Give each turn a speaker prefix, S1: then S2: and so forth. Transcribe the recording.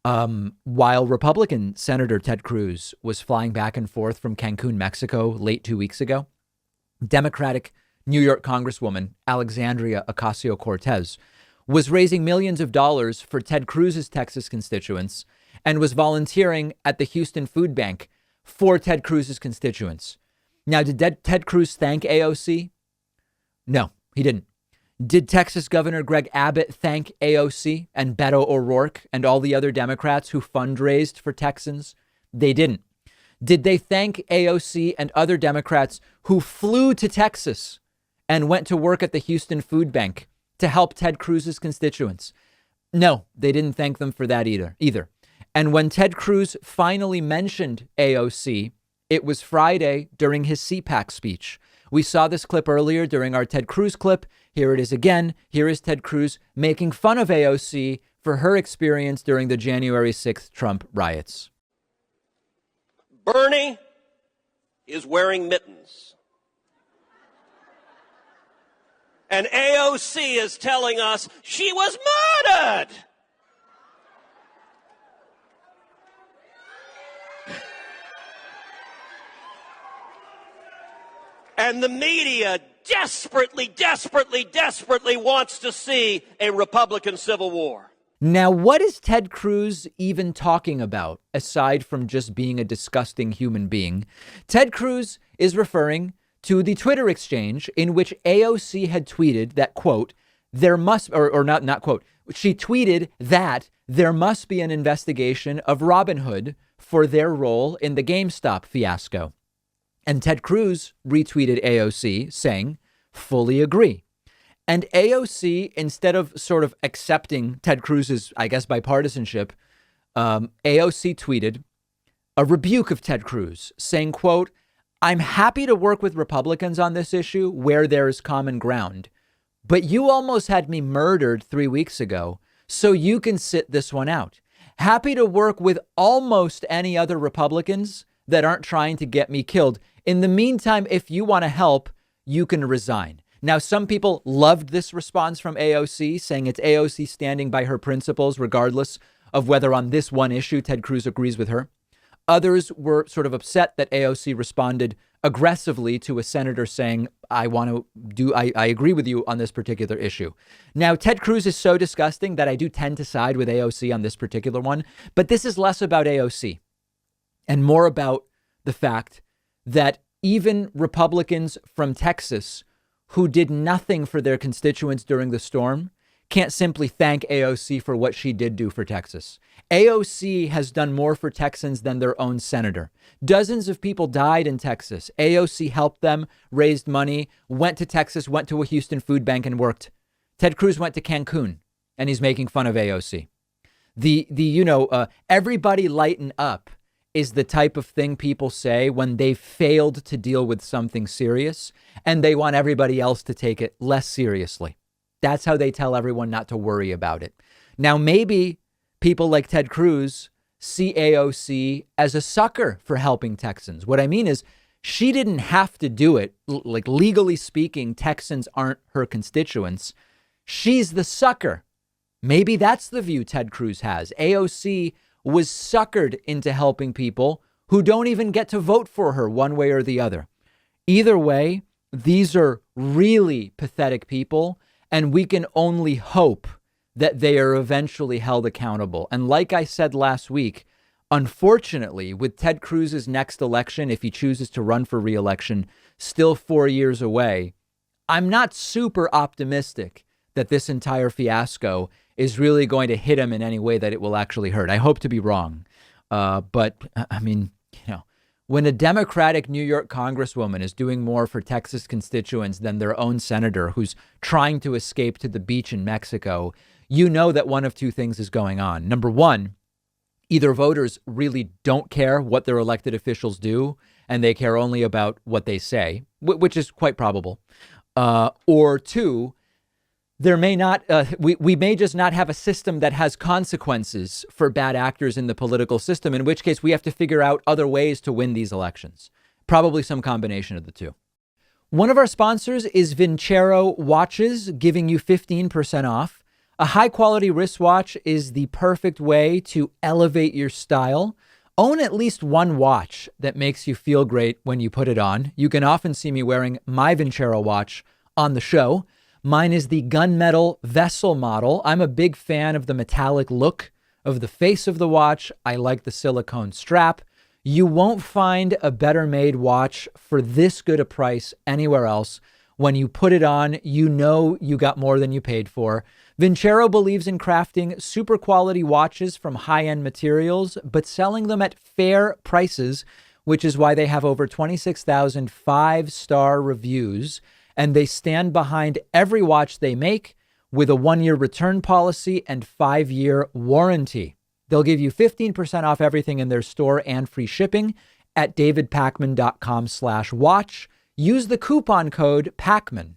S1: While Republican Senator Ted Cruz was flying back and forth from Cancun, Mexico, late 2 weeks ago, Democratic New York Congresswoman Alexandria Ocasio-Cortez was raising millions of dollars for Ted Cruz's Texas constituents and was volunteering at the Houston Food Bank for Ted Cruz's constituents. Now, did Ted Cruz thank AOC? No, he didn't. Did Texas Governor Greg Abbott thank AOC and Beto O'Rourke and all the other Democrats who fundraised for Texans? They didn't. Did they thank AOC and other Democrats who flew to Texas and went to work at the Houston Food Bank to help Ted Cruz's constituents? No, they didn't thank them for that either. And when Ted Cruz finally mentioned AOC, it was Friday during his CPAC speech. We saw this clip earlier during our Ted Cruz clip. Here it is again. Here is Ted Cruz making fun of AOC for her experience during the January 6th Trump riots.
S2: Bernie is wearing mittens. And AOC is telling us she was murdered. And the media desperately wants to see a Republican civil war.
S1: Now, what is Ted Cruz even talking about, aside from just being a disgusting human being? Ted Cruz is referring to the Twitter exchange in which AOC had tweeted that, quote, there must, or not quote, she tweeted that there must be an investigation of Robinhood for their role in the GameStop fiasco. And Ted Cruz retweeted AOC saying, fully agree. And AOC, instead of sort of accepting Ted Cruz's, I guess, bipartisanship, AOC tweeted a rebuke of Ted Cruz saying, quote, I'm happy to work with Republicans on this issue where there is common ground. But you almost had me murdered 3 weeks ago, so you can sit this one out. Happy to work with almost any other Republicans that aren't trying to get me killed. In the meantime, if you want to help, you can resign. Now, some people loved this response from AOC, saying it's AOC standing by her principles, regardless of whether on this one issue Ted Cruz agrees with her. Others were sort of upset that AOC responded aggressively to a senator saying, I agree with you on this particular issue. Now, Ted Cruz is so disgusting that I do tend to side with AOC on this particular one. But this is less about AOC and more about the fact that even Republicans from Texas who did nothing for their constituents during the storm can't simply thank AOC for what she did do for Texas. AOC has done more for Texans than their own senator. Dozens of people died in Texas. AOC helped them, raised money, went to Texas, went to a Houston food bank and worked. Ted Cruz went to Cancun and he's making fun of AOC. Everybody lighten up is the type of thing people say when they've failed to deal with something serious and they want everybody else to take it less seriously. That's how they tell everyone not to worry about it. Now, maybe people like Ted Cruz see AOC as a sucker for helping Texans. What I mean is she didn't have to do it. Like, legally speaking, Texans aren't her constituents. She's the sucker. Maybe that's the view Ted Cruz has. AOC was suckered into helping people who don't even get to vote for her one way or the other. Either way, these are really pathetic people, and we can only hope that they are eventually held accountable. And like I said last week, unfortunately, with Ted Cruz's next election, if he chooses to run for re-election, still 4 years away, I'm not super optimistic that this entire fiasco is really going to hit him in any way that it will actually hurt. I hope to be wrong. But I mean, when a Democratic New York Congresswoman is doing more for Texas constituents than their own senator who's trying to escape to the beach in Mexico, you know that one of two things is going on. Number one, either voters really don't care what their elected officials do and they care only about what they say, which is quite probable. Or two, there may not, we may just not have a system that has consequences for bad actors in the political system, in which case we have to figure out other ways to win these elections. Probably some combination of the two. One of our sponsors is Vincero Watches, giving you 15% off. A high-quality wristwatch is the perfect way to elevate your style. Own at least one watch that makes you feel great when you put it on. You can often see me wearing my Vincero watch on the show. Mine is the gunmetal vessel model. I'm a big fan of the metallic look of the face of the watch. I like the silicone strap. You won't find a better made watch for this good a price anywhere else. When you put it on, you know you got more than you paid for. Vincero believes in crafting super quality watches from high-end materials, but selling them at fair prices, which is why they have over 26,000 five-star reviews. And they stand behind every watch they make with a 1-year return policy and 5-year warranty. They'll give you 15% off everything in their store and free shipping at davidpakman.com/watch. Use the coupon code Pakman